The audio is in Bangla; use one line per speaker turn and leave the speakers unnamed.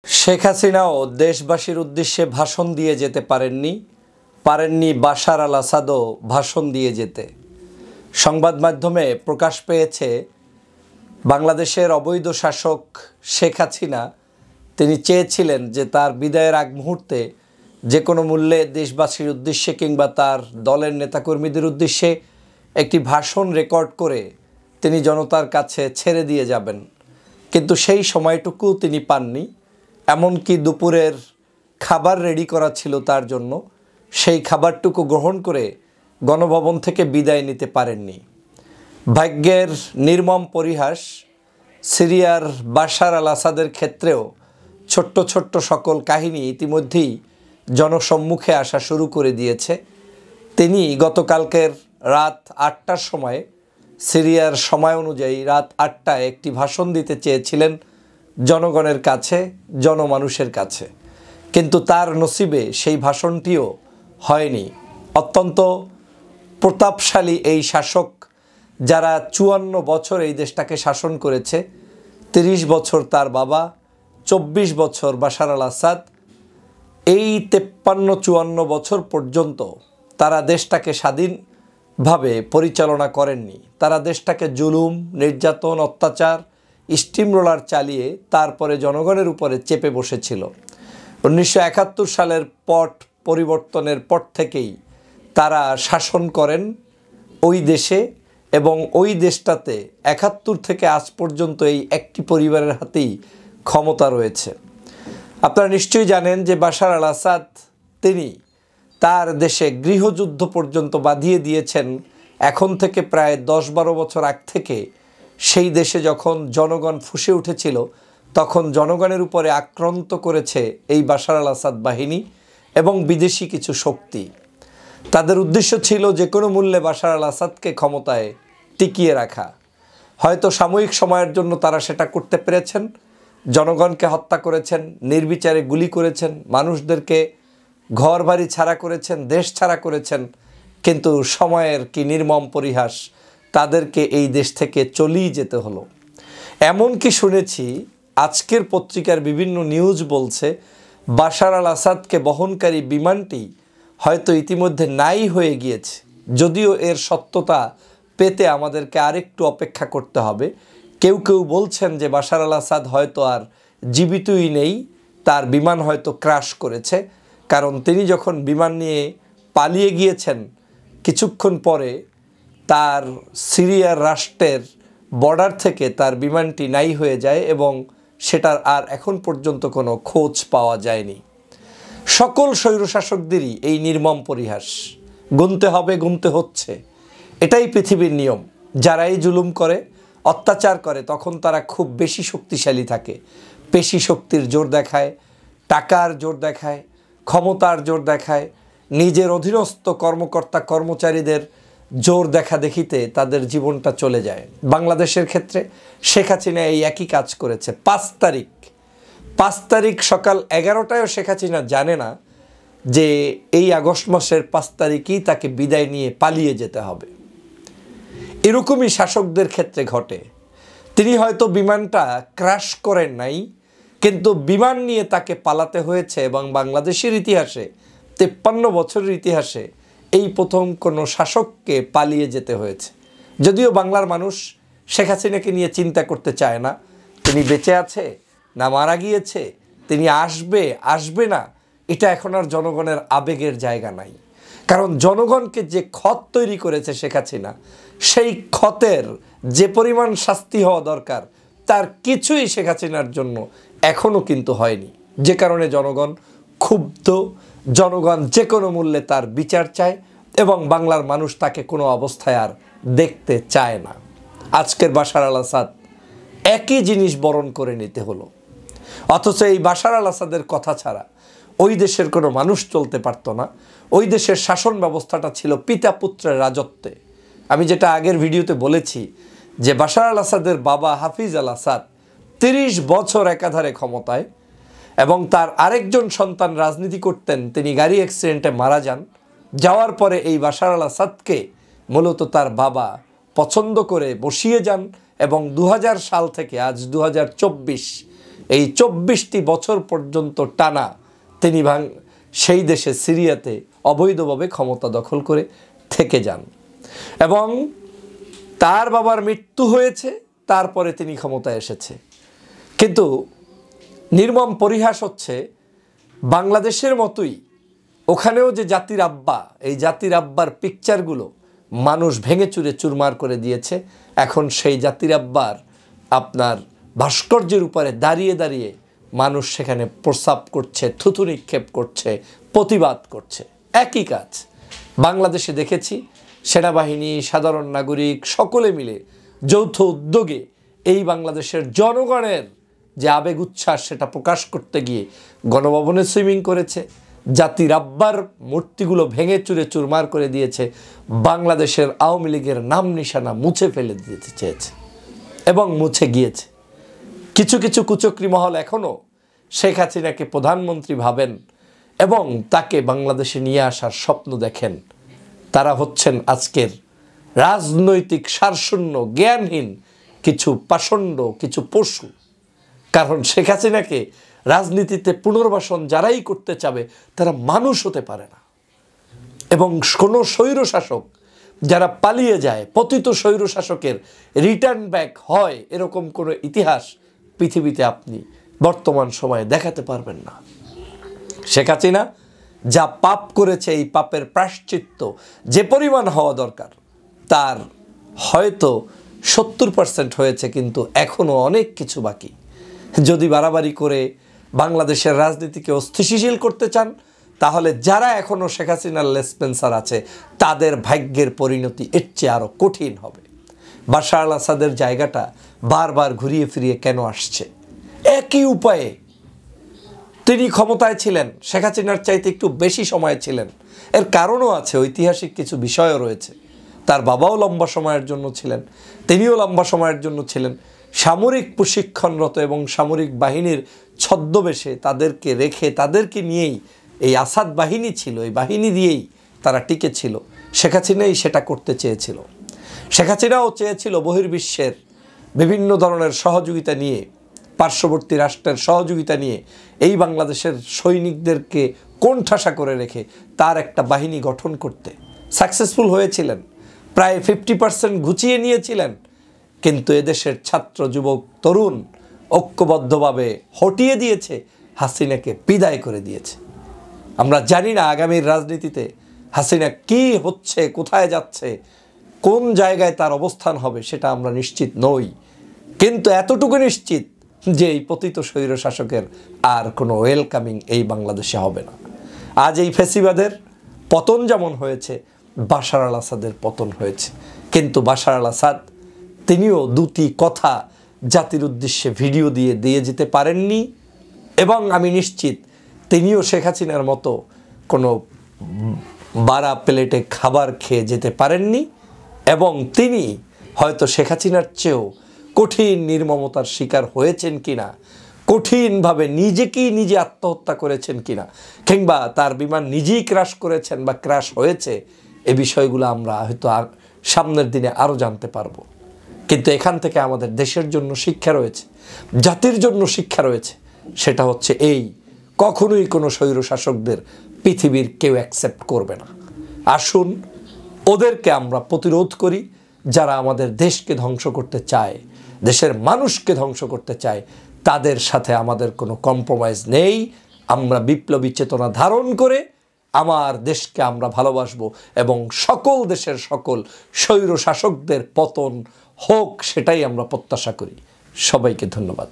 শেখ হাসিনাও দেশবাসীর উদ্দেশ্যে ভাষণ দিয়ে যেতে পারেননি বাশার আল আসাদও ভাষণ দিয়ে যেতে। সংবাদ মাধ্যমে প্রকাশ পেয়েছে বাংলাদেশের অবৈধ শাসক শেখ হাসিনা তিনি চেয়েছিলেন যে তার বিদায়ের আগ মুহূর্তে যে কোনো মূল্যে দেশবাসীর উদ্দেশ্যে কিংবা তার দলের নেতাকর্মীদের উদ্দেশ্যে একটি ভাষণ রেকর্ড করে তিনি জনতার কাছে ছেড়ে দিয়ে যাবেন, কিন্তু সেই সময়টুকু তিনি পাননি। এমনকি দুপুরের খাবার রেডি করা ছিল তার জন্য, সেই খাবারটুকু গ্রহণ করে গণভবন থেকে বিদায় নিতে পারেননি। ভাগ্যের নির্মম পরিহাস, সিরিয়ার বাশার আল আসাদের ক্ষেত্রেও ছোট্ট ছোট্ট সকল কাহিনী ইতিমধ্যেই জনসম্মুখে আসা শুরু করে দিয়েছে। তিনি গতকালকের রাত ৮টার সময়, সিরিয়ার সময় অনুযায়ী রাত ৮টায় একটি ভাষণ দিতে চেয়েছিলেন জনগণের কাছে, জনমানুষের কাছে, কিন্তু তার নসিবে সেই ভাষণটিও হয়নি। অত্যন্ত প্রতাপশালী এই শাসক, যারা ৫৪ বছর এই দেশটাকে শাসন করেছে, ৩০ বছর তার বাবা, ২৪ বছর বাশার আল আসাদ, এই ৫৩-৫৪ বছর পর্যন্ত তারা দেশটাকে স্বাধীনভাবে পরিচালনা করেননি। তারা দেশটাকে জুলুম, নির্যাতন, অত্যাচার, স্টিম রোলার চালিয়ে তারপরে জনগণের উপরে চেপে বসেছিল। ১৯৭১ সালের পট পরিবর্তনের পর থেকেই তারা শাসন করেন ওই দেশে, এবং ওই দেশটাতে ৭১ থেকে আজ পর্যন্ত এই একটি পরিবারের হাতেই ক্ষমতা রয়েছে। আপনারা নিশ্চয়ই জানেন যে বাশার আল আসাদ তিনি তার দেশে গৃহযুদ্ধ পর্যন্ত বাঁধিয়ে দিয়েছেন। এখন থেকে প্রায় ১০-১২ বছর আগ থেকে সেই দেশে যখন জনগণ ফুঁসে উঠেছিল, তখন জনগণের উপরে আক্রান্ত করেছে এই বাশার আল আসাদ বাহিনী এবং বিদেশি কিছু শক্তি। তাদের উদ্দেশ্য ছিল যে কোনো মূল্যে বাশার আল আসাদকে ক্ষমতায় টিকিয়ে রাখা। হয়তো সাময়িক সময়ের জন্য তারা সেটা করতে পেরেছেন, জনগণকে হত্যা করেছেন, নির্বিচারে গুলি করেছেন, মানুষদেরকে ঘর বাড়ি ছাড়া করেছেন, দেশ ছাড়া করেছেন, কিন্তু সময়ের কি নির্মম পরিহাস, তাদেরকে এই দেশ থেকে চলেই যেতে হলো। এমনকি শুনেছি আজকের পত্রিকার বিভিন্ন নিউজ বলছে বাশার আল আসাদকে বহনকারী বিমানটি হয়তো ইতিমধ্যে নাই হয়ে গিয়েছে। যদিও এর সত্যতা পেতে আমাদেরকে আরেকটু অপেক্ষা করতে হবে। কেউ কেউ বলছেন যে বাশার আল আসাদ হয়তো আর জীবিতই নেই, তার বিমান হয়তো ক্র্যাশ করেছে, কারণ তিনি যখন বিমান নিয়ে পালিয়ে গিয়েছেন কিছুক্ষণ পরে তার সিরিয়ার রাষ্ট্রের বর্ডার থেকে তার বিমানটি নাই হয়ে যায় এবং সেটার আর এখন পর্যন্ত কোনো খোঁজ পাওয়া যায়নি। সকল স্বৈরশাসকদেরই এই নির্মম পরিহাস গুনতে হবে, গুনতে হচ্ছে। এটাই পৃথিবীর নিয়ম। যারাই জুলুম করে, অত্যাচার করে, তখন তারা খুব বেশি শক্তিশালী থাকে, পেশি শক্তির জোর দেখায়, টাকার জোর দেখায়, ক্ষমতার জোর দেখায়, নিজের অধীনস্থ কর্মকর্তা কর্মচারীদের জোর দেখা দেখিতে তাদের জীবনটা চলে যায়। বাংলাদেশের ক্ষেত্রে শেখ হাসিনা এই একই কাজ করেছে। ৫ তারিখ সকাল ১১টায়ও শেখ হাসিনা জানে না যে এই আগস্ট মাসের ৫ তারিখেই তাকে বিদায় নিয়ে পালিয়ে যেতে হবে। এরকমই শাসকদের ক্ষেত্রে ঘটে। তিনি হয়তো বিমানটা ক্র্যাশ করেন নাই, কিন্তু বিমান নিয়ে তাকে পালাতে হয়েছে, এবং বাংলাদেশের ইতিহাসে ৫৩ বছরের ইতিহাসে এই প্রথম কোনো শাসককে পালিয়ে যেতে হয়েছে। যদিও বাংলার মানুষ শেখ হাসিনাকে নিয়ে চিন্তা করতে চায় না, তিনি বেঁচে আছে না মারা গিয়েছে, তিনি আসবে না, এটা এখন আর জনগণের আবেগের জায়গা নাই। কারণ জনগণকে যে ক্ষত তৈরি করেছে শেখ হাসিনা, সেই ক্ষতের যে পরিমাণ শাস্তি হওয়া দরকার তার কিছুই শেখ হাসিনার জন্য এখনও কিন্তু হয়নি, যে কারণে জনগণ ক্ষুব্ধ। জনগণ যে কোনো মূল্যে তার বিচার চায় এবং বাংলার মানুষ তাকে কোনো অবস্থায় আর দেখতে চায় না। আজকের বাশার আল আসাদ একই জিনিস বরণ করে নিতে হলো। অথচ এই বাশার আল আসাদের কথা ছাড়া ওই দেশের কোনো মানুষ চলতে পারত না। ওই দেশের শাসন ব্যবস্থাটা ছিল পিতা পুত্রের রাজত্বে। আমি যেটা আগের ভিডিওতে বলেছি যে বাশার আল আসাদের বাবা হাফিজ আল আসাদ ৩০ বছর একাধারে ক্ষমতায়, এবং তার আরেকজন সন্তান রাজনীতি করতেন, তিনি গাড়ি অ্যাক্সিডেন্টে মারা যান। যাওয়ার পরে এই বাশার আল আসাদকে মূলত তার বাবা পছন্দ করে বসিয়ে যান, এবং ২০০০ সাল থেকে আজ ২০২৪ এই 24টি বছর পর্যন্ত টানা তিনি সেই দেশে সিরিয়াতে অবৈধভাবে ক্ষমতা দখল করে থেকে যান এবং তার বাবার মৃত্যু হয়েছে, তারপরে তিনি ক্ষমতায় এসেছে। কিন্তু নির্মম পরিহাস হচ্ছে, বাংলাদেশের মতোই ওখানেও যে জাতির আব্বা, এই জাতির আব্বার পিকচারগুলো মানুষ ভেঙে চুরে চুরমার করে দিয়েছে। এখন সেই জাতির আব্বার আপনার ভাস্কর্যের উপরে দাঁড়িয়ে দাঁড়িয়ে মানুষ সেখানে প্রস্রাব করছে, থুতু নিক্ষেপ করছে, প্রতিবাদ করছে। একই কাজ বাংলাদেশে দেখেছি। সেনাবাহিনী, সাধারণ নাগরিক সকলে মিলে যৌথ উদ্যোগে এই বাংলাদেশের জনগণের যে আবেগ উচ্ছ্বাস সেটা প্রকাশ করতে গিয়ে গণভবনে সুইমিং করেছে, জাতির আব্বার মূর্তিগুলো ভেঙে চুরে চুরমার করে দিয়েছে, বাংলাদেশের আওয়ামী লীগের নাম নিশানা মুছে ফেলে দিতে চেয়েছে এবং মুছে গিয়েছে। কিছু কিছু কুচক্রী মহল এখনও শেখ হাসিনাকে প্রধানমন্ত্রী ভাবেন এবং তাকে বাংলাদেশে নিয়ে আসার স্বপ্ন দেখেন। তারা হচ্ছেন আজকের রাজনৈতিক সারশূন্য, জ্ঞানহীন কিছু পাষণ্ড, কিছু পশু। কারণ শেখ হাসিনাকে রাজনীতিতে পুনর্বাসন যারাই করতে চাবে তারা মানুষ হতে পারে না। এবং কোনো স্বৈরশাসক যারা পালিয়ে যায়, পতিত স্বৈরশাসকের রিটার্ন ব্যাক হয়, এরকম কোনো ইতিহাস পৃথিবীতে আপনি বর্তমান সময়ে দেখাতে পারবেন না। শেখ হাসিনা যা পাপ করেছে, এই পাপের প্রায়শ্চিত্ত যে পরিমাণ হওয়া দরকার তার হয়তো 70% হয়েছে, কিন্তু এখনও অনেক কিছু বাকি। যদি বাড়াবাড়ি করে বাংলাদেশের রাজনীতিকে অস্থিতিশীল করতে চান, তাহলে যারা এখনও শেখ হাসিনার লেসপেন্সার আছে তাদের ভাগ্যের পরিণতি এর চেয়ে আরও কঠিন হবে। বাশার আল আসাদের জায়গাটা বারবার ঘুরিয়ে ফিরিয়ে কেন আসছে? একই উপায়ে তিনি ক্ষমতায় ছিলেন, শেখ হাসিনার চাইতে একটু বেশি সময় ছিলেন। এর কারণও আছে, ঐতিহাসিক কিছু বিষয়ও রয়েছে। তার বাবাও লম্বা সময়ের জন্য ছিলেন, তিনিও লম্বা সময়ের জন্য ছিলেন। সামরিক প্রশিক্ষণরত এবং সামরিক বাহিনীর ছদ্মবেশে তাদেরকে রেখে, তাদেরকে নিয়েই এই আসাদ বাহিনী ছিল, এই বাহিনী দিয়েই তারা টিকে ছিল। শেখ হাসিনাই সেটা করতে চেয়েছিল। শেখ হাসিনাও চেয়েছিল বহির্বিশ্বের বিভিন্ন ধরনের সহযোগিতা নিয়ে, পার্শ্ববর্তী রাষ্ট্রের সহযোগিতা নিয়ে এই বাংলাদেশের সৈনিকদেরকে কোণঠাসা করে রেখে তার একটা বাহিনী গঠন করতে সাকসেসফুল হয়েছিলেন। প্রায় 50% ঘুচিয়ে নিয়েছিলেন। কিন্তু এদেশের ছাত্র, যুবক, তরুণ ঐক্যবদ্ধভাবে হটিয়ে দিয়েছে, হাসিনাকে বিদায় করে দিয়েছে। আমরা জানি না আগামীর রাজনীতিতে হাসিনা কি হচ্ছে, কোথায় যাচ্ছে, কোন জায়গায় তার অবস্থান হবে সেটা আমরা নিশ্চিত নই। কিন্তু এতটুকু নিশ্চিত যে এই পতিত স্বৈর শাসকের আর কোনো ওয়েলকামিং এই বাংলাদেশে হবে না। আজ এই ফ্যাসিবাদের পতন যেমন হয়েছে, বাশার আল আসাদের পতন হয়েছে। কিন্তু বাশার আল আসাদ তিনিও দুটি কথা জাতির উদ্দেশ্যে ভিডিও দিয়ে যেতে পারেননি এবং আমি নিশ্চিত তিনিও শেখ হাসিনার মতো কোনো বাড়া প্লেটে খাবার খেয়ে যেতে পারেননি এবং তিনি হয়তো শেখ হাসিনার চেয়েও কঠিন নির্মমতার শিকার হয়েছেন কিনা, কঠিনভাবে নিজেকেই নিজে আত্মহত্যা করেছেন কিনা, কিংবা তার বিমান নিজেই ক্র্যাশ করেছেন বা ক্র্যাশ হয়েছে, এ বিষয়গুলো আমরা হয়তো সামনের দিনে আরও জানতে পারবো। কিন্তু এখান থেকে আমাদের দেশের জন্য শিক্ষা রয়েছে, জাতির জন্য শিক্ষা রয়েছে। সেটা হচ্ছে এই, কখনোই কোনো স্বৈরশাসকদের পৃথিবীর কেউ অ্যাকসেপ্ট করবে না। আসুন ওদেরকে আমরা প্রতিরোধ করি। যারা আমাদের দেশকে ধ্বংস করতে চায়, দেশের মানুষকে ধ্বংস করতে চায়, তাদের সাথে আমাদের কোনো কম্প্রোমাইজ নেই। আমরা বিপ্লবী চেতনা ধারণ করে আমার দেশকে আমরা ভালোবাসবো এবং সকল দেশের সকল স্বৈরশাসকদের পতন হোক, সেটাই আমরা প্রত্যাশা করি। সবাইকে ধন্যবাদ।